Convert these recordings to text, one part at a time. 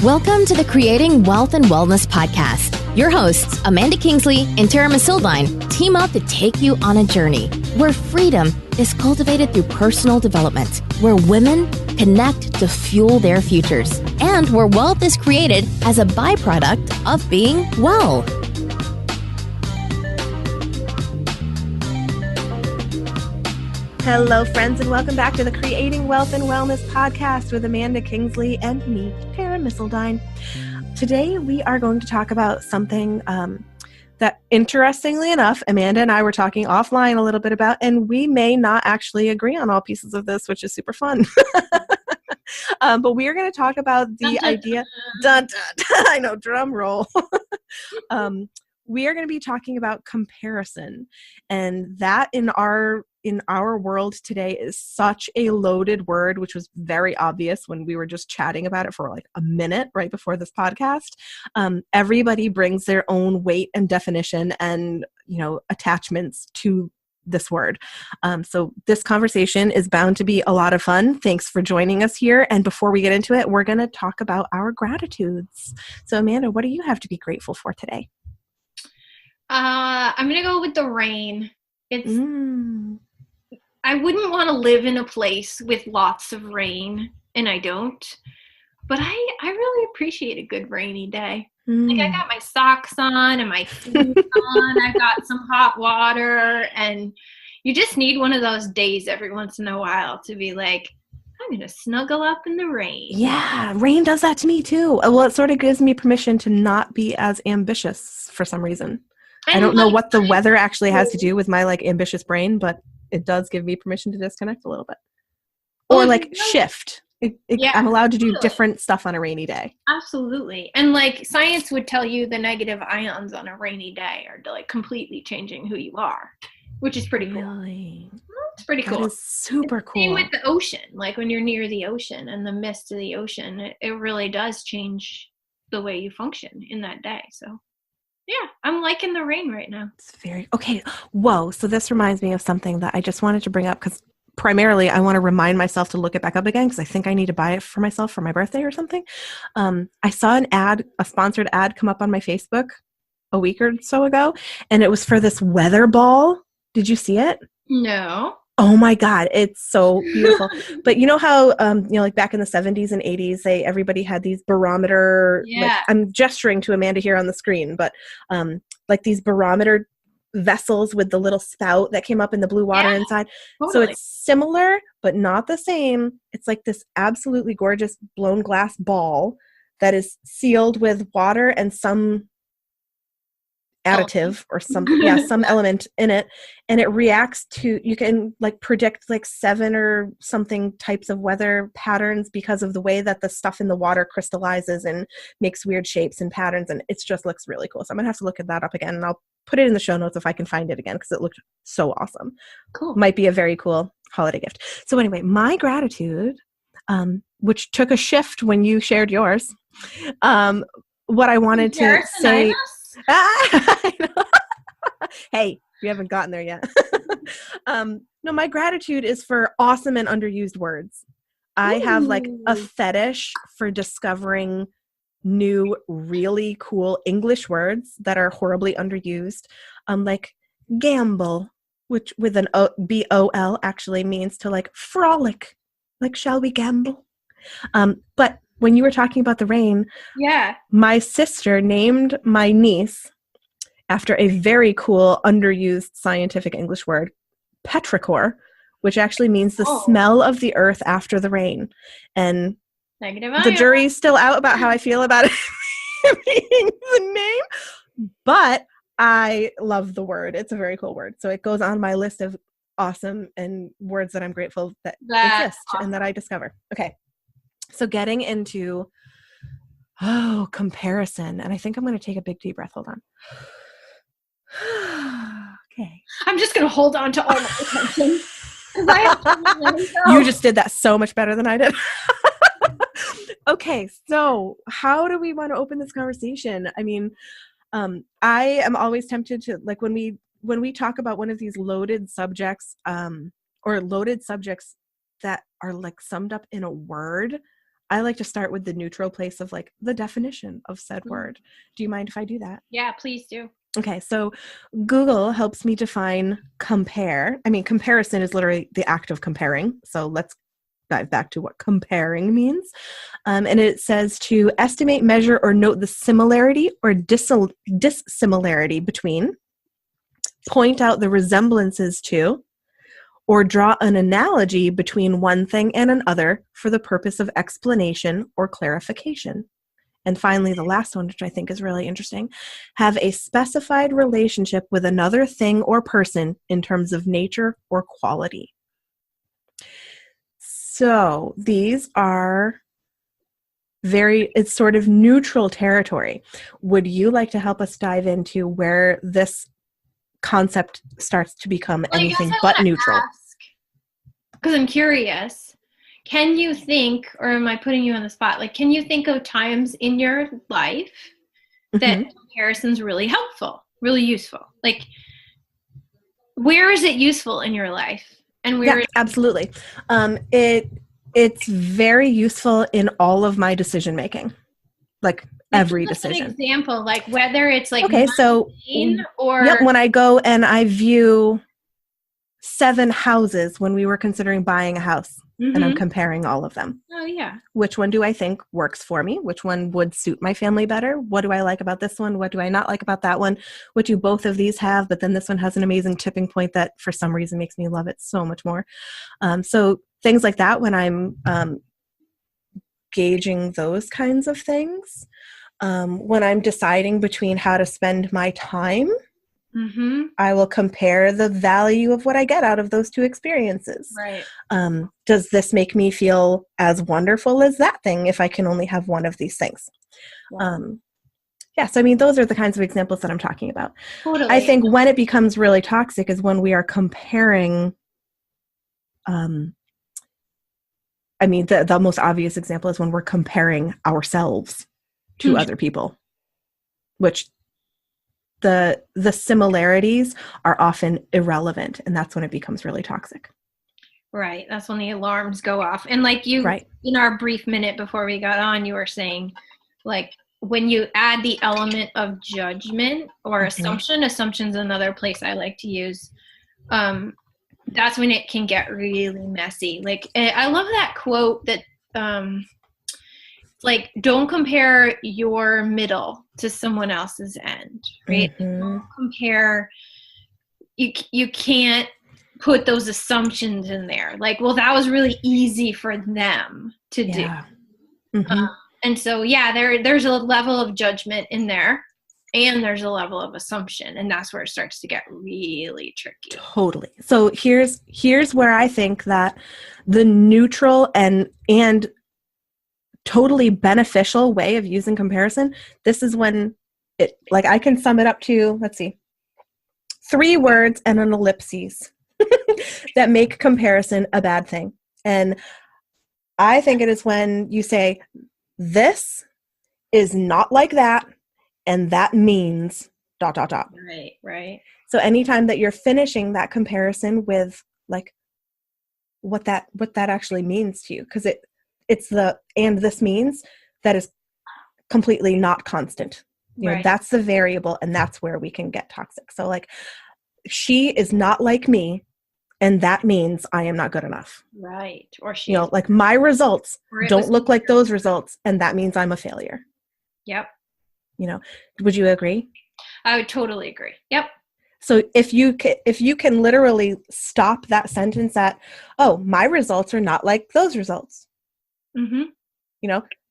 Welcome to the Creating Wealth and Wellness podcast. Your hosts, Amanda Kingsley and Tara Missildine, team up to take you on a journey where freedom is cultivated through personal development, where women connect to fuel their futures, and where wealth is created as a byproduct of being well. Hello, friends, and welcome back to the Creating Wealth and Wellness podcast with Amanda Kingsley and me, Tara Missildine. Today, we are going to talk about something that, interestingly enough, Amanda and I were talking offline a little bit about, and we may not actually agree on all pieces of this, which is super fun. But we are going to talk about the idea. Dun, dun, dun, I know, drum roll. We are going to be talking about comparison, and that in our world today is such a loaded word, which was very obvious when we were just chatting about it for like a minute right before this podcast. Everybody brings their own weight and definition and, attachments to this word. So this conversation is bound to be a lot of fun. Thanks for joining us here. And before we get into it, we're going to talk about our gratitudes. So Amanda, what do you have to be grateful for today? I'm going to go with the rain. I wouldn't want to live in a place with lots of rain, and I don't. But I really appreciate a good rainy day. Like, I got my socks on and my shoes on. I got some hot water, and you just need one of those days every once in a while to be like, I'm going to snuggle up in the rain. Yeah, rain does that to me too. Well, it sort of gives me permission to not be as ambitious for some reason. I don't know what the weather actually has to do with my ambitious brain, but it does give me permission to disconnect a little bit. Or shift. I'm allowed to do different stuff on a rainy day. Absolutely. And science would tell you the negative ions on a rainy day are completely changing who you are, which is pretty cool. Really? It's pretty cool. That is super cool. Same with the ocean. When you're near the ocean and the mist of the ocean, it really does change the way you function in that day. So yeah, I'm liking the rain right now. It's okay. Whoa. So this reminds me of something that I just wanted to bring up because primarily I want to remind myself to look it back up again because I think I need to buy it for myself for my birthday or something. I saw a sponsored ad come up on my Facebook a week or so ago, and it was for this weather ball. Did you see it? No. Oh my God, it's so beautiful. But you know how, back in the 70s and 80s, everybody had these barometer, I'm gesturing to Amanda here on the screen, but these barometer vessels with the little spout that came up in the blue water inside. Totally. So it's similar, but not the same. It's like this absolutely gorgeous blown glass ball that is sealed with water and some additive or some element in it, and it reacts to, you can predict 7 or something types of weather patterns because of the way that the stuff in the water crystallizes and makes weird shapes and patterns, and it just looks really cool. So I'm gonna have to look that up again, and I'll put it in the show notes if I can find it again because it looked so awesome. Cool. Might be a very cool holiday gift. So anyway, my gratitude, which took a shift when you shared yours, what I wanted to say. Hey, we haven't gotten there yet. No, my gratitude is for awesome and underused words. I have a fetish for discovering new, really cool English words that are horribly underused. Gamble, which with an B-O-L actually means to frolic. Shall we gamble? But when you were talking about the rain, my sister named my niece after a very cool, underused scientific English word, petrichor, which actually means the smell of the earth after the rain. And the jury's still out about how I feel about it being the name, but I love the word. It's a very cool word. So it goes on my list of awesome and words that I'm grateful that exist and that I discover. Okay. So getting into, comparison. And I think I'm going to take a big deep breath. Hold on. Okay. I'm just going to hold on to all my attention. You just did that so much better than I did. Okay. So how do we want to open this conversation? I mean, I am always tempted to, when we talk about one of these loaded subjects, or loaded subjects that are summed up in a word, I like to start with the neutral place of like the definition of said word. Do you mind if I do that? Yeah, please do. Okay, so Google helps me define compare. I mean, comparison is literally the act of comparing. So let's dive back to what comparing means. And it says to estimate, measure, or note the similarity or dissimilarity between, point out the resemblances to, or draw an analogy between one thing and another for the purpose of explanation or clarification. And finally, the last one, which I think is really interesting, have a specified relationship with another thing or person in terms of nature or quality. So these are it's sort of neutral territory. Would you like to help us dive into where this concept starts to become anything but neutral? Because I'm curious, can you think, or am I putting you on the spot? Like, can you think of times in your life that comparison's really helpful, really useful? Like, where is it useful in your life? And where? Yeah, absolutely. It's very useful in all of my decision making, like every decision. An example, like whether it's like or when I go and I view 7 houses when we were considering buying a house, and I'm comparing all of them. Oh yeah. Which one do I think works for me? Which one would suit my family better? What do I like about this one? What do I not like about that one? What do both of these have? But then this one has an amazing tipping point that for some reason makes me love it so much more. So things like that, when I'm gauging those kinds of things, when I'm deciding between how to spend my time, I will compare the value of what I get out of those two experiences. Right. Does this make me feel as wonderful as that thing if I can only have one of these things? So I mean, those are the kinds of examples that I'm talking about. Totally. I think when it becomes really toxic is when we are comparing. I mean, the most obvious example is when we're comparing ourselves to other people, which the similarities are often irrelevant, and that's when it becomes really toxic. Right. That's when the alarms go off. And like you, in our brief minute before we got on, you were saying, like, when you add the element of judgment or assumption's another place I like to use. That's when it can get really messy. Like, I love that quote that, like, don't compare your middle to someone else's end, right? Don't compare, you can't put those assumptions in there. Like, well, that was really easy for them to do. And so, there's a level of judgment in there, and there's a level of assumption, and that's where it starts to get really tricky. Totally. So here's where I think that the neutral and totally beneficial way of using comparison, this is when it, like, I can sum it up to, let's see, 3 words and an ellipses that make comparison a bad thing. And I think it is when you say, this is not like that, and that means ... Right. So anytime that you're finishing that comparison with, like, what that actually means to you, because it's the and this means that is completely not constant. You know, that's the variable, and that's where we can get toxic. So, like, she is not like me, and that means I am not good enough. Right. Or she, like, my results don't look like those results, and that means I'm a failure. Yep. Would you agree? I would totally agree. Yep. So if you can literally stop that sentence at, oh, my results are not like those results.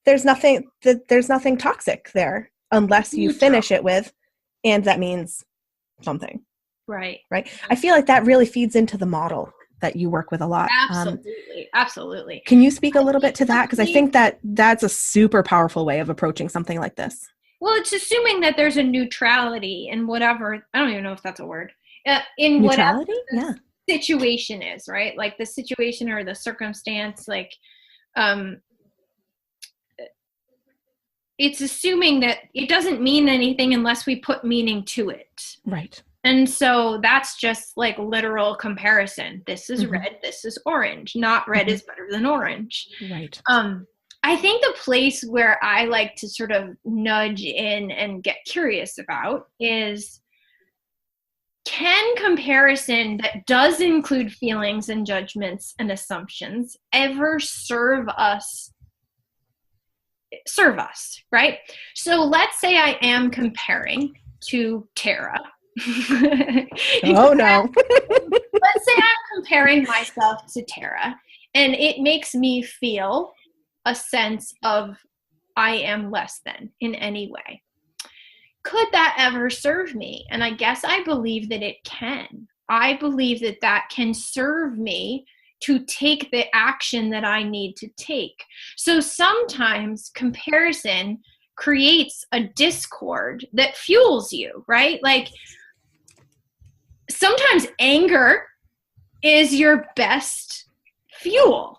There's nothing toxic there unless you finish it with, and that means something. Right. I feel like that really feeds into the model that you work with a lot. Absolutely. Can you speak a little bit to that? Because I think that's a super powerful way of approaching something like this. Well, it's assuming that there's a neutrality in whatever, I don't even know if that's a word, in neutrality? Whatever the situation is, right? Like the situation or the circumstance, like, it's assuming that it doesn't mean anything unless we put meaning to it. Right. And so that's just like literal comparison. This is red, this is orange. Not red is better than orange. Right. I think the place where I like to sort of nudge in and get curious about is, can comparison that does include feelings and judgments and assumptions ever serve us, right? So let's say I am comparing to Tara. Oh no. Let's say I'm comparing myself to Tara, and it makes me feel a sense of I am less than in any way. Could that ever serve me? And I guess I believe that it can. I believe that that can serve me to take the action that I need to take. So sometimes comparison creates a discord that fuels you, right? Like sometimes anger is your best fuel.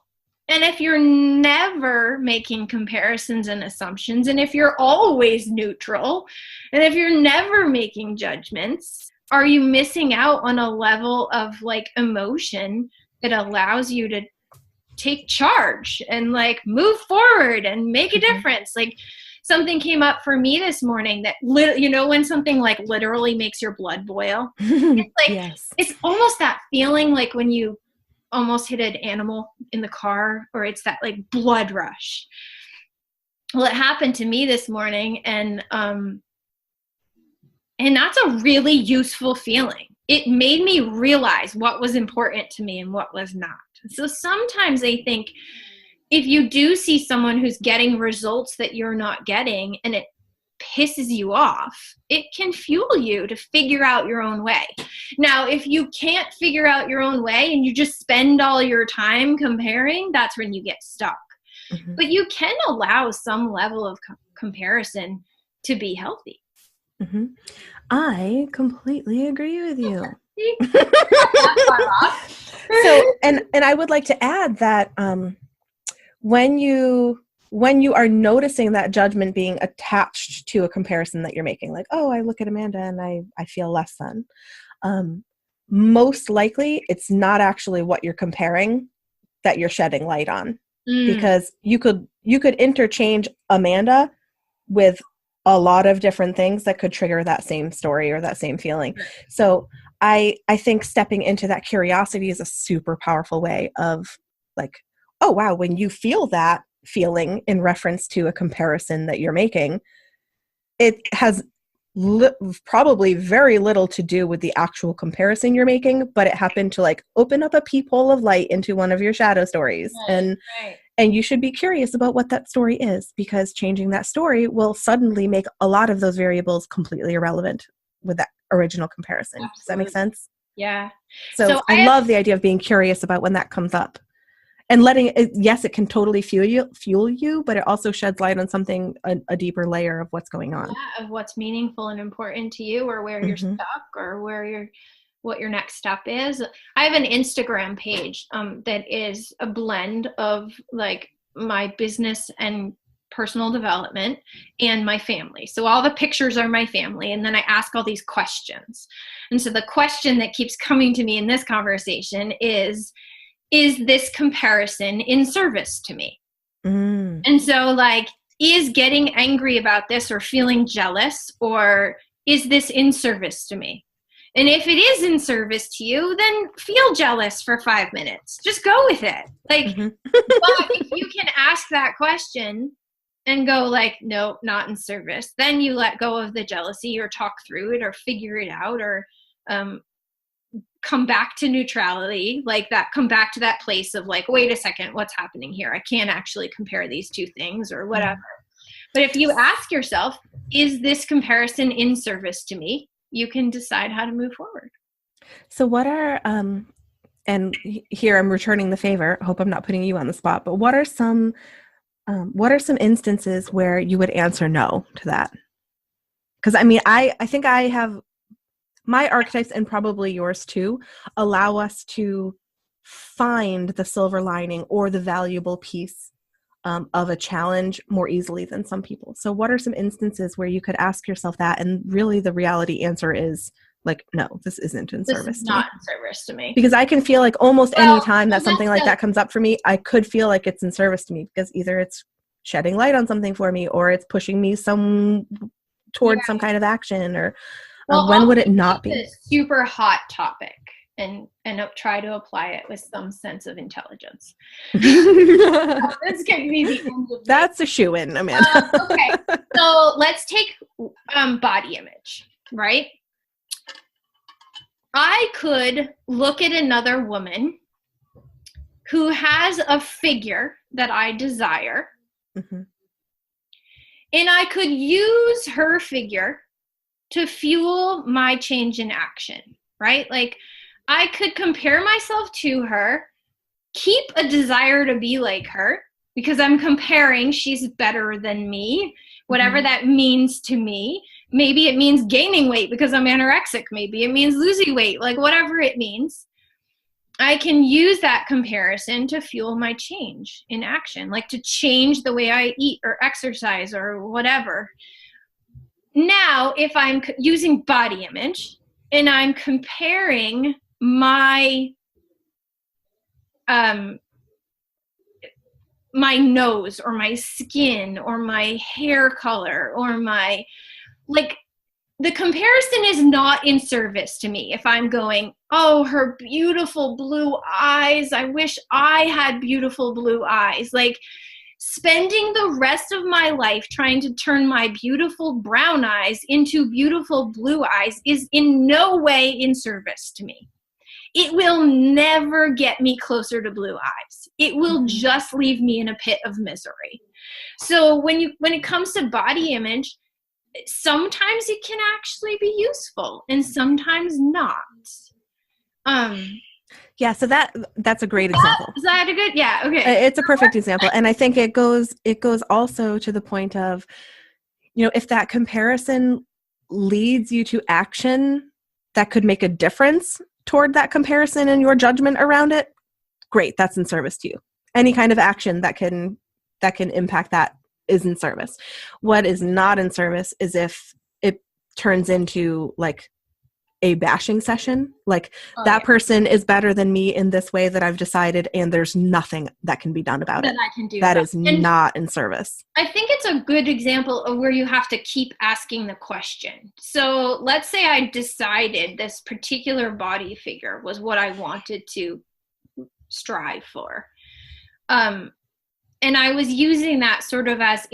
And if you're never making comparisons and assumptions, and if you're always neutral, and if you're never making judgments, are you missing out on a level of like emotion that allows you to take charge and like move forward and make a difference? Like something came up for me this morning that, when something like literally makes your blood boil, it's like, yes. It's almost that feeling like when you almost hit an animal in the car, or it's that like blood rush. Well, it happened to me this morning, and that's a really useful feeling. It made me realize what was important to me and what was not. So sometimes I think if you do see someone who's getting results that you're not getting and it pisses you off, it can fuel you to figure out your own way. Now, if you can't figure out your own way and you just spend all your time comparing, that's when you get stuck. Mm-hmm. But you can allow some level of comparison to be healthy. Mm-hmm. I completely agree with you. So, and I would like to add that when you are noticing that judgment being attached to a comparison that you're making, like, oh, I look at Amanda and I feel less than, most likely it's not actually what you're comparing that you're shedding light on. Because you could interchange Amanda with a lot of different things that could trigger that same story or that same feeling. So I think stepping into that curiosity is a super powerful way of like, oh, wow, when you feel that feeling in reference to a comparison that you're making, it has probably very little to do with the actual comparison you're making, but it happened to like open up a peephole of light into one of your shadow stories. Right. And you should be curious about what that story is, because changing that story will suddenly make a lot of those variables completely irrelevant with that original comparison. Absolutely. Does that make sense? Yeah. So I love the idea of being curious about when that comes up. And letting it, yes, it can totally fuel you, but it also sheds light on something, a deeper layer of what's going on. Yeah, of what's meaningful and important to you, or where you're stuck, or what your next step is. I have an Instagram page that is a blend of like my business and personal development and my family. So all the pictures are my family, and then I ask all these questions. And so the question that keeps coming to me in this conversation is this comparison in service to me? And so like, is getting angry about this or feeling jealous, or is this in service to me? And if it is in service to you, then feel jealous for 5 minutes. Just go with it. Like, but if you can ask that question and go like, no, not in service, then you let go of the jealousy, or talk through it, or figure it out, or come back to neutrality, like that, come back to that place of like, wait a second, what's happening here? I can't actually compare these two things, or whatever. But if you ask yourself, is this comparison in service to me? You can decide how to move forward. So what are, and here I'm returning the favor, I hope I'm not putting you on the spot, but what are some instances where you would answer no to that? Because I mean, I think I have my archetypes, and probably yours too, allow us to find the silver lining or the valuable piece of a challenge more easily than some people. So what are some instances where you could ask yourself that, and really the reality answer is like, no, this isn't in service to me. This is not in service to me. Because I can feel like almost any time that something like that comes up for me, I could feel like it's in service to me, because either it's shedding light on something for me, or it's pushing me towards some kind of action, or when would it not be? It's a super hot topic and try to apply it with some sense of intelligence. This can be the end of That's a shoo-in, Amanda. Okay, so let's take body image, right? I could look at another woman who has a figure that I desire, and I could use her figure to fuel my change in action, right? Like, I could compare myself to her, keep a desire to be like her, because I'm comparing, she's better than me, whatever that means to me. Maybe it means gaining weight because I'm anorexic. Maybe it means losing weight, like whatever it means. I can use that comparison to fuel my change in action, like to change the way I eat or exercise or whatever. Now, if I'm using body image and I'm comparing my my nose or my skin or my hair color or my, like, the comparison is not in service to me. If I'm going, oh, her beautiful blue eyes, I wish I had beautiful blue eyes. Like, spending the rest of my life trying to turn my beautiful brown eyes into beautiful blue eyes is in no way in service to me. It will never get me closer to blue eyes. It will just leave me in a pit of misery. So when it comes to body image, sometimes it can actually be useful and sometimes not. Yeah, so that's a great example. Is that a good? Yeah, okay. It's a perfect example. And I think it goes also to the point of, if that comparison leads you to action that could make a difference toward that comparison and your judgment around it, great, that's in service to you. Any kind of action that can impact that is in service. What is not in service is if it turns into like a bashing session, like that person is better than me in this way that I've decided, and there's nothing that can be done about it. I can do that is not in service. I think it's a good example of where you have to keep asking the question. So let's say I decided this particular body figure was what I wanted to strive for. And I was using that sort of as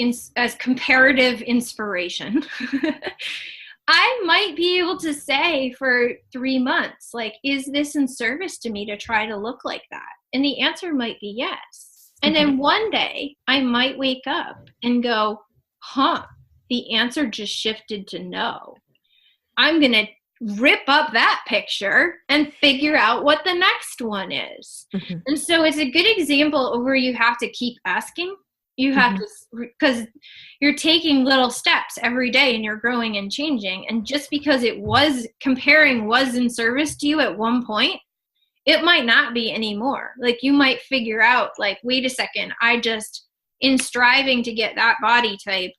comparative inspiration. I might be able to say for 3 months, like, is this in service to me to try to look like that? And the answer might be yes. And then one day I might wake up and go, the answer just shifted to no. I'm going to rip up that picture and figure out what the next one is. And so it's a good example of where you have to keep asking. You have to, because you're taking little steps every day and you're growing and changing. And just because comparing was in service to you at one point, it might not be anymore. Like, you might figure out, like, wait a second, in striving to get that body type,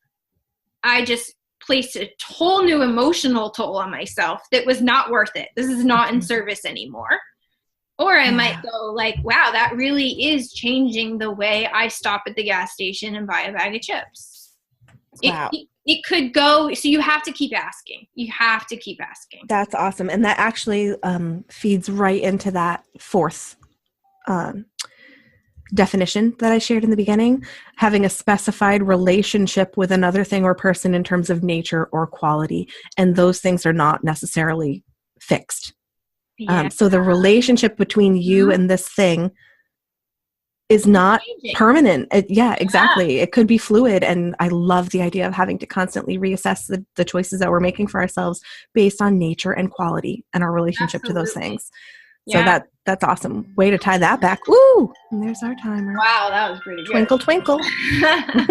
I just placed a whole new emotional toll on myself that was not worth it. This is not in service anymore. Or I might go like, wow, that really is changing the way I stop at the gas station and buy a bag of chips. Wow. It could go, so you have to keep asking. You have to keep asking. That's awesome. And that actually feeds right into that fourth definition that I shared in the beginning, having a specified relationship with another thing or person in terms of nature or quality. And those things are not necessarily fixed. Yeah. So the relationship between you and this thing is not permanent. Exactly. It could be fluid. And I love the idea of having to constantly reassess the choices that we're making for ourselves based on nature and quality and our relationship to those things. So that's awesome. Way to tie that back. Woo! And there's our timer. Wow, that was pretty good. Twinkle, twinkle. Time.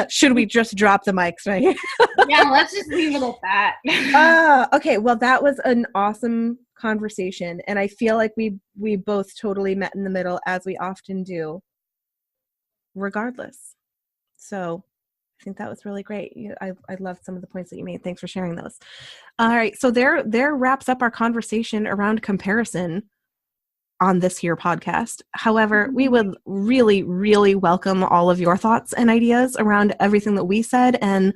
Should we just drop the mics right here? Yeah, let's just leave it at that. Okay, well, that was an awesome conversation. And I feel like we both totally met in the middle, as we often do, regardless. So I think that was really great. I loved some of the points that you made. Thanks for sharing those. All right. So there wraps up our conversation around comparison. on this here podcast. However, we would really, really welcome all of your thoughts and ideas around everything that we said, and,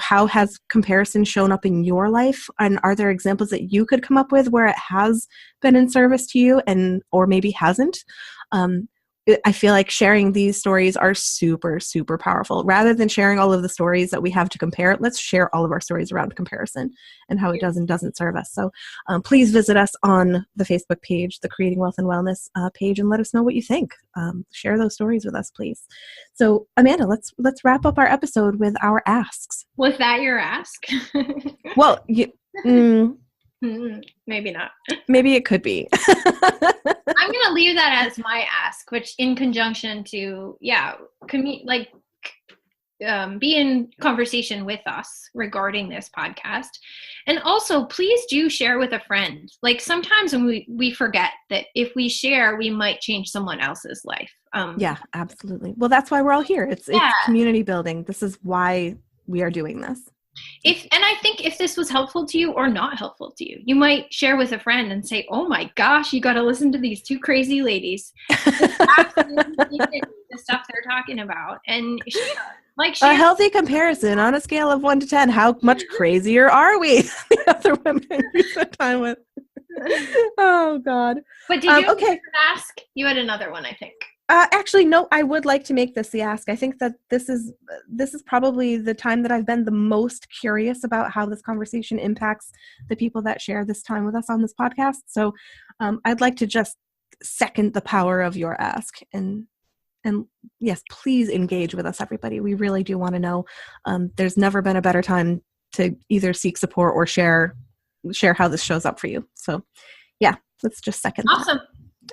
how has comparison shown up in your life? And are there examples that you could come up with where it has been in service to you or maybe hasn't? I feel like sharing these stories are super, super powerful. Rather than sharing all of the stories that we have to compare, let's share all of our stories around comparison and how it does and doesn't serve us. So please visit us on the Facebook page, the Creating Wealth and Wellness page, and let us know what you think. Share those stories with us, please. So Amanda, let's wrap up our episode with our asks. Was that your ask? Well, maybe not. Maybe it could be. I'm going to leave that as my ask, which in conjunction to, be in conversation with us regarding this podcast. And also, please do share with a friend. Like, sometimes when we forget that if we share, we might change someone else's life. Yeah, absolutely. Well, that's why we're all here. It's community building. This is why we are doing this. And I think if this was helpful to you or not helpful to you, you might share with a friend and say, oh my gosh, you got to listen to these two crazy ladies. The stuff they're talking about. And share. A healthy comparison on a scale of 1 to 10. How much crazier are we than the other women you spend time with? Oh, God. But did you ask? You had another one, I think. Actually, no, I would like to make this the ask. I think that this is probably the time that I've been the most curious about how this conversation impacts the people that share this time with us on this podcast. So I'd like to just second the power of your ask. And yes, please engage with us, everybody. We really do want to know. There's never been a better time to either seek support or share how this shows up for you. So yeah, let's just second that. Awesome.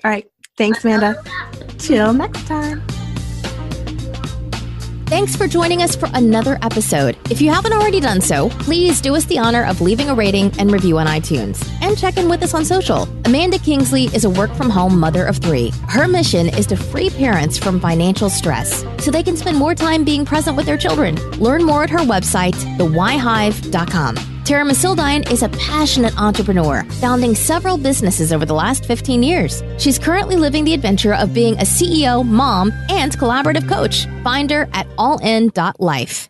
All right. Thanks, Amanda. Till next time. Thanks for joining us for another episode. If you haven't already done so, please do us the honor of leaving a rating and review on iTunes. And check in with us on social. Amanda Kingsley is a work-from-home mother of 3. Her mission is to free parents from financial stress so they can spend more time being present with their children. Learn more at her website, thewhyhive.com. Tara Masildine is a passionate entrepreneur, founding several businesses over the last 15 years. She's currently living the adventure of being a CEO, mom, and collaborative coach. Find her at allin.life.